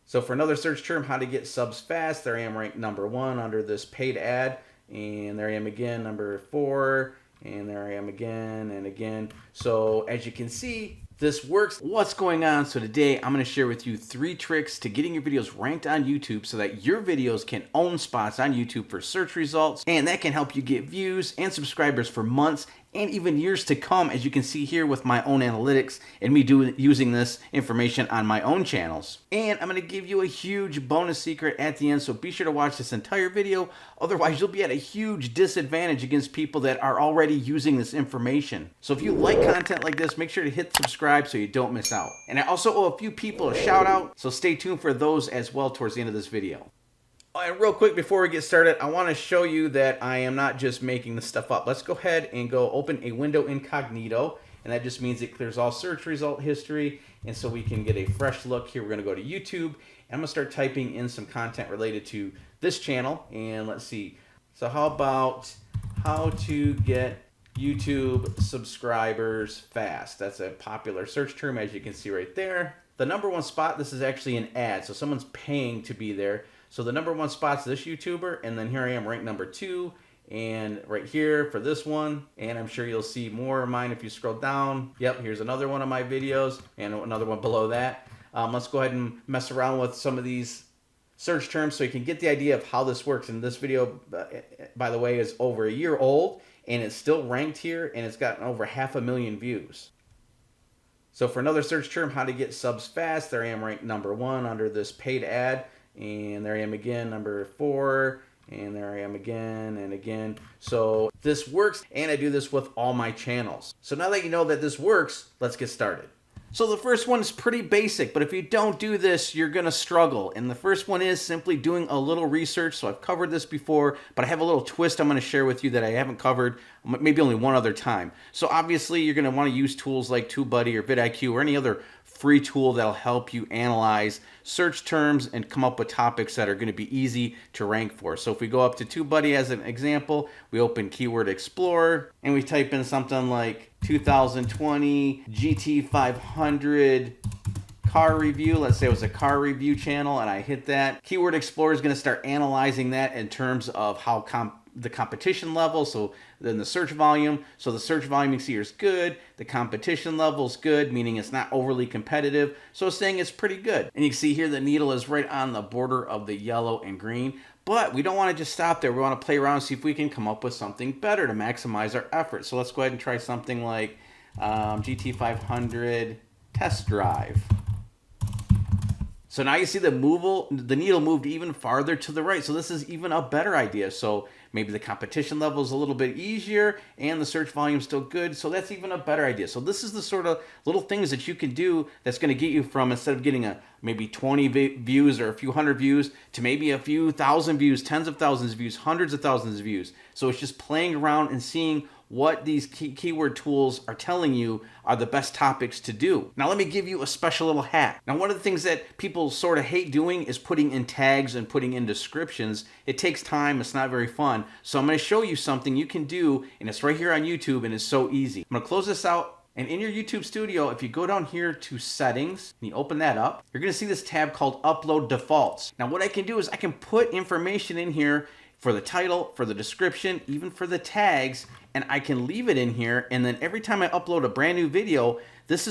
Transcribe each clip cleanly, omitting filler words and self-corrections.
So for another search term, how to get subs fast, there I am ranked #1 under this paid ad. And there I am again, #4. And there I am again and again. So as you can see, this works. What's going on? So today I'm going to share with you 3 tricks to getting your videos ranked on YouTube so that your videos can own spots on YouTube for search results. And that can help you get views and subscribers for months and even years to come, as you can see here with my own analytics and me using this information on my own channels. And I'm going to give you a huge bonus secret at the end, so be sure to watch this entire video. Otherwise, you'll be at a huge disadvantage against people that are already using this information. So if you like content like this, make sure to hit subscribe so you don't miss out. And I also owe a few people a shout out, so stay tuned for those as well towards the end of this video. And real quick before we get started, I want to show you that I am not just making this stuff up. Let's go ahead and go open a window incognito, and that just means it clears all search result history, and so we can get a fresh look here. We're going to go to YouTube, and I'm going to start typing in some content related to this channel, and let's see. So how about how to get YouTube subscribers fast? That's a popular search term, as you can see right there. The #1 spot, this is actually an ad, so someone's paying to be there. So the #1 spot's this YouTuber, and then here I am ranked #2, and right here for this one, and I'm sure you'll see more of mine if you scroll down. Yep, here's another one of my videos, and another one below that. Let's go ahead and mess around with some of these search terms so you can get the idea of how this works. And this video, by the way, is over a year old, and it's still ranked here, and it's gotten over 500,000 views. So for another search term, how to get subs fast, there I am ranked #1 under this paid ad. And there I am again, #4, and there I am again and again. So this works, and I do this with all my channels. So now that you know that this works, let's get started. So the first one is pretty basic, but if you don't do this, you're gonna struggle. And the first one is simply doing a little research. So I've covered this before, but I have a little twist I'm gonna share with you that I haven't covered maybe only one other time. So obviously you're gonna wanna use tools like TubeBuddy or vidIQ or any other free tool that'll help you analyze search terms and come up with topics that are going to be easy to rank for. So if we go up to TubeBuddy as an example, we open Keyword Explorer and we type in something like 2020 GT500 car review. Let's say it was a car review channel, and I hit that. Keyword Explorer is going to start analyzing that in terms of how the competition level, so then the search volume. So the search volume you see here is good. The competition level is good, meaning it's not overly competitive. So it's saying it's pretty good. And you can see here the needle is right on the border of the yellow and green. But we don't want to just stop there. We want to play around and see if we can come up with something better to maximize our effort. So let's go ahead and try something like GT500 test drive. So now you see the needle moved even farther to the right. So this is even a better idea. So maybe the competition level is a little bit easier and the search volume is still good. So that's even a better idea. So this is the sort of little things that you can do that's going to get you from, instead of getting maybe 20 views or a few hundred views, to maybe a few thousand views, tens of thousands of views, hundreds of thousands of views. So it's just playing around and seeing what these keyword tools are telling you are the best topics to do. Now let me give you a special little hack. Now one of the things that people sort of hate doing is putting in tags and putting in descriptions. It takes time, it's not very fun. So I'm going to show you something you can do, and it's right here on YouTube, and it's so easy. I'm going to close this out, and in your YouTube studio, if you go down here to settings and you open that up, you're going to see this tab called Upload Defaults. Now what I can do is I can put information in here for the title, for the description, even for the tags, and I can leave it in here, and then every time I upload a brand new video, this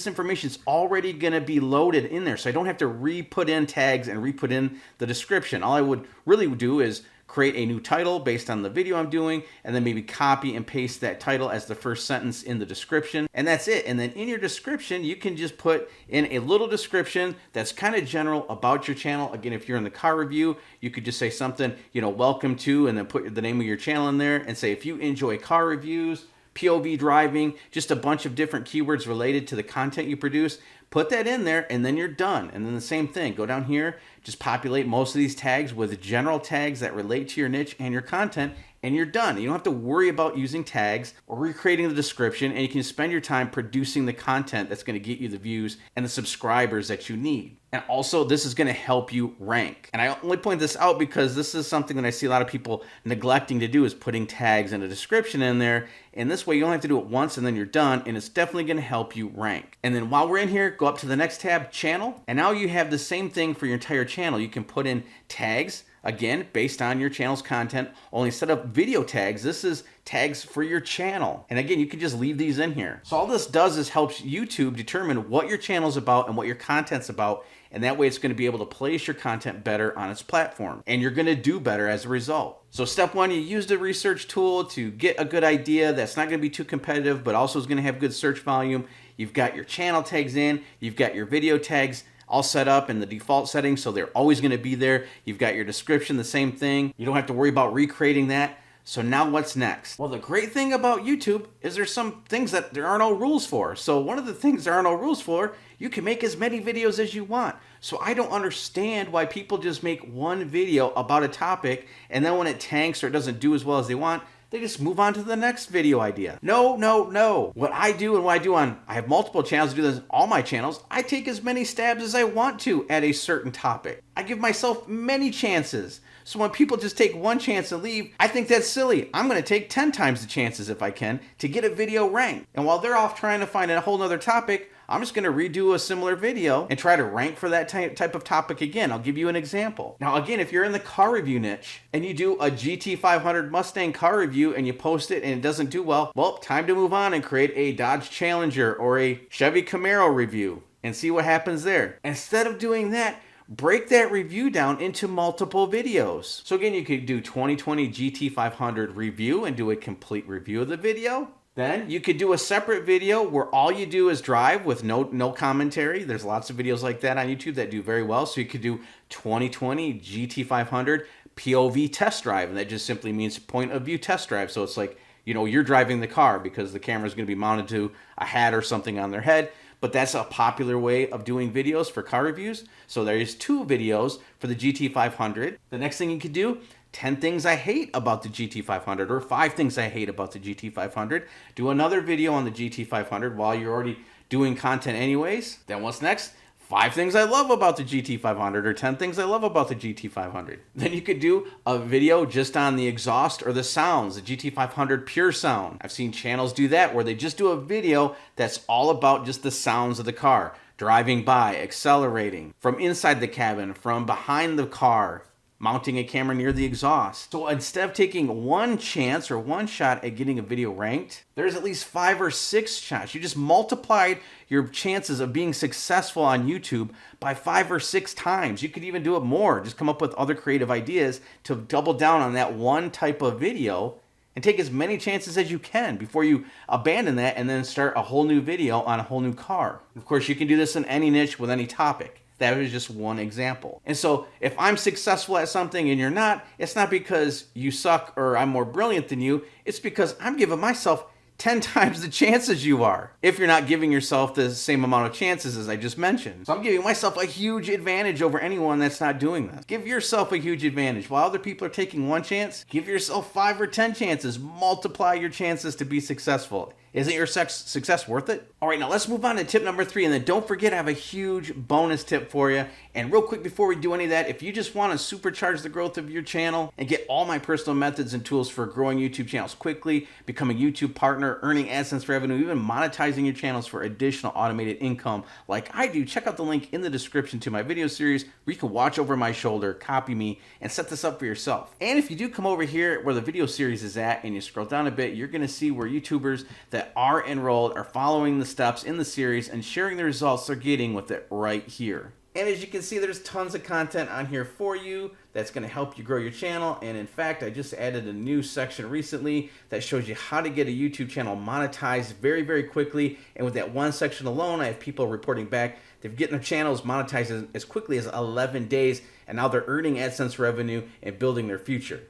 information is already going to be loaded in there, so I don't have to re-put in tags and re-put in the description. All I would really do is create a new title based on the video I'm doing, and then maybe copy and paste that title as the first sentence in the description, and that's it. And then in your description, you can just put in a little description that's kind of general about your channel. Again, if you're in the car review, you could just say something, welcome to, and then put the name of your channel in there and say, if you enjoy car reviews, POV driving, just a bunch of different keywords related to the content you produce. Put that in there, and then you're done. And then the same thing, go down here, just populate most of these tags with general tags that relate to your niche and your content, and you're done. You don't have to worry about using tags or recreating the description, and you can spend your time producing the content that's going to get you the views and the subscribers that you need. And also, this is going to help you rank. And I only point this out because this is something that I see a lot of people neglecting to do, is putting tags and a description in there. And this way, you don't have to do it once and then you're done, and it's definitely going to help you rank. And then while we're in here, go up to the next tab, channel, and now you have the same thing for your entire channel. You can put in tags, again, based on your channel's content, only instead of video tags, this is tags for your channel. And again, you can just leave these in here. So all this does is helps YouTube determine what your channel's about and what your content's about, and that way it's going to be able to place your content better on its platform, and you're going to do better as a result. So step one, you use the research tool to get a good idea that's not going to be too competitive, but also is going to have good search volume. You've got your channel tags in, you've got your video tags all set up in the default settings, so they're always going to be there. You've got your description, the same thing. You don't have to worry about recreating that. So now what's next? Well, the great thing about YouTube is there's some things that there are no rules for. So one of the things there are no rules for, you can make as many videos as you want. So I don't understand why people just make one video about a topic, and then when it tanks or it doesn't do as well as they want, they just move on to the next video idea. No, no, no. What I do and what I do on, I have multiple channels, I do this on all my channels. I take as many stabs as I want to at a certain topic. I give myself many chances. So when people just take one chance and leave, I think that's silly. I'm gonna take 10 times the chances if I can to get a video ranked. And while they're off trying to find a whole nother topic, I'm just gonna redo a similar video and try to rank for that type of topic again. I'll give you an example. Now again, if you're in the car review niche and you do a GT500 Mustang car review and you post it and it doesn't do well, time to move on and create a Dodge Challenger or a Chevy Camaro review and see what happens there. Instead of doing that, break that review down into multiple videos. So again, you could do 2020 GT500 review and do a complete review of the video. Then you could do a separate video where all you do is drive with no commentary. There's lots of videos like that on YouTube that do very well. So you could do 2020 GT500 POV test drive, and that just simply means point of view test drive. So it's like, you know, you're driving the car because the camera is going to be mounted to a hat or something on their head. But that's a popular way of doing videos for car reviews. So there's 2 videos for the GT500. The next thing you could do, 10 things I hate about the GT500 or 5 things I hate about the GT500. Do another video on the GT500 while you're already doing content anyways. Then what's next? 5 things I love about the GT500 or 10 things I love about the GT500. Then you could do a video just on the exhaust or the sounds, the GT500 pure sound. I've seen channels do that where they just do a video that's all about just the sounds of the car. Driving by, accelerating, from inside the cabin, from behind the car, mounting a camera near the exhaust. So instead of taking one chance or one shot at getting a video ranked, there's at least 5 or 6 shots. You just multiplied your chances of being successful on YouTube by 5 or 6 times. You could even do it more. Just come up with other creative ideas to double down on that one type of video and take as many chances as you can before you abandon that and then start a whole new video on a whole new car. Of course, you can do this in any niche with any topic. That was just one example. And so if I'm successful at something and you're not, it's not because you suck or I'm more brilliant than you. It's because I'm giving myself 10 times the chances you are, if you're not giving yourself the same amount of chances as I just mentioned. So I'm giving myself a huge advantage over anyone that's not doing this. Give yourself a huge advantage. While other people are taking one chance, give yourself 5 or 10 chances. Multiply your chances to be successful. Isn't your success worth it? All right, now let's move on to tip number 3. And then don't forget, I have a huge bonus tip for you. And real quick before we do any of that, if you just want to supercharge the growth of your channel and get all my personal methods and tools for growing YouTube channels quickly, becoming a YouTube partner, earning AdSense revenue, even monetizing your channels for additional automated income like I do, check out the link in the description to my video series where you can watch over my shoulder, copy me, and set this up for yourself. And if you do come over here where the video series is at and you scroll down a bit, you're going to see where YouTubers that are enrolled are following the steps in the series and sharing the results they're getting with it right here. And as you can see, there's tons of content on here for you that's going to help you grow your channel. And in fact, I just added a new section recently that shows you how to get a YouTube channel monetized very, very quickly. And with that one section alone, I have people reporting back they're getting their channels monetized as quickly as 11 days, and now they're earning AdSense revenue and building their future.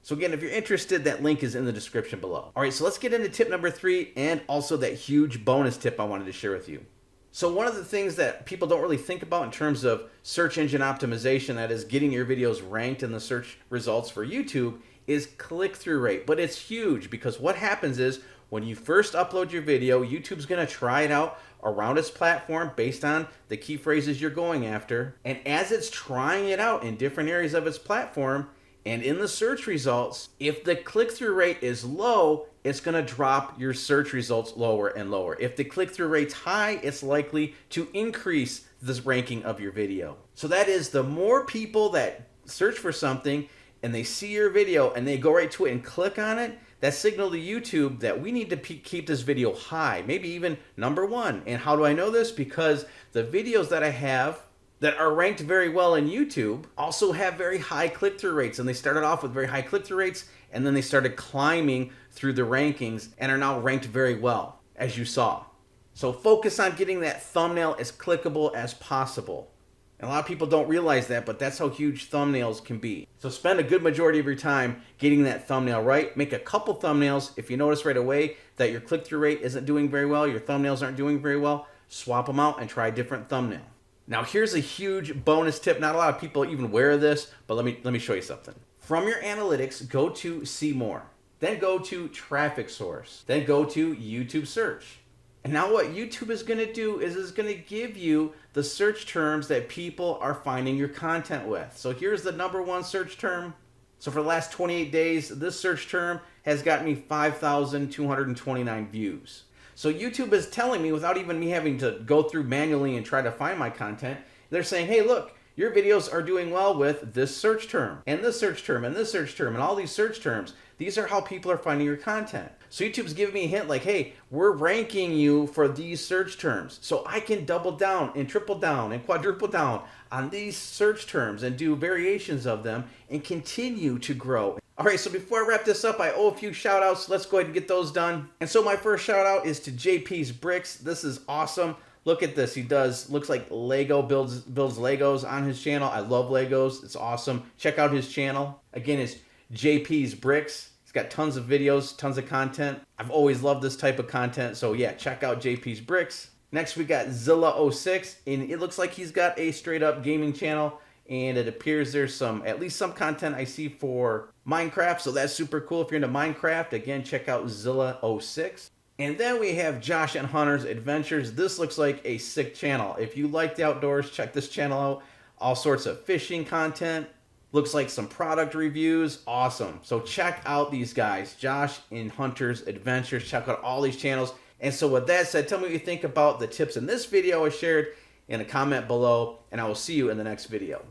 So again, if you're interested, that link is in the description below. All right, so let's get into tip number 3 and also that huge bonus tip I wanted to share with you. So one of the things that people don't really think about in terms of search engine optimization, that is getting your videos ranked in the search results for YouTube, is click-through rate. But it's huge because what happens is when you first upload your video, YouTube's gonna try it out around its platform based on the key phrases you're going after. And as it's trying it out in different areas of its platform, And in the search results, if the click-through rate is low, it's going to drop your search results lower and lower. If the click-through rate's high, it's likely to increase the ranking of your video. So that is, the more people that search for something and they see your video and they go right to it and click on it, that signal to YouTube that we need to keep this video high, maybe even #1. And how do I know this? Because the videos that I have that are ranked very well in YouTube also have very high click-through rates. And they started off with very high click-through rates, and then they started climbing through the rankings and are now ranked very well, as you saw. So focus on getting that thumbnail as clickable as possible. And a lot of people don't realize that, but that's how huge thumbnails can be. So spend a good majority of your time getting that thumbnail right. Make a couple thumbnails. If you notice right away that your click-through rate isn't doing very well, your thumbnails aren't doing very well, swap them out and try a different thumbnail. Now here's a huge bonus tip. Not a lot of people even wear this, but let me show you something. From your analytics, go to See More. Then go to Traffic Source. Then go to YouTube Search. And now what YouTube is going to do is it's going to give you the search terms that people are finding your content with. So here's the #1 search term. So for the last 28 days, this search term has got me 5,229 views. So YouTube is telling me, without even me having to go through manually and try to find my content, they're saying, hey, look, your videos are doing well with this search term, and this search term, and this search term, and all these search terms. These are how people are finding your content. So YouTube's giving me a hint like, hey, we're ranking you for these search terms. So I can double down and triple down and quadruple down on these search terms and do variations of them and continue to grow. All right, so before I wrap this up, I owe a few shout outs. Let's go ahead and get those done. And so my first shout out is to JP's Bricks. This is awesome. Look at this. He looks like Lego, builds Legos on his channel. I love Legos. It's awesome. Check out his channel. Again, it's JP's Bricks. He's got tons of videos, tons of content. I've always loved this type of content. So yeah, check out JP's Bricks. Next, we got Zilla06, and it looks like he's got a straight up gaming channel. And it appears there's at least some content I see for Minecraft. So that's super cool. If you're into Minecraft, again, check out Zilla06. And then we have Josh and Hunter's Adventures. This looks like a sick channel. If you like the outdoors, check this channel out. All sorts of fishing content. Looks like some product reviews. Awesome. So check out these guys, Josh and Hunter's Adventures. Check out all these channels. And so with that said, tell me what you think about the tips in this video I shared in a comment below, and I will see you in the next video.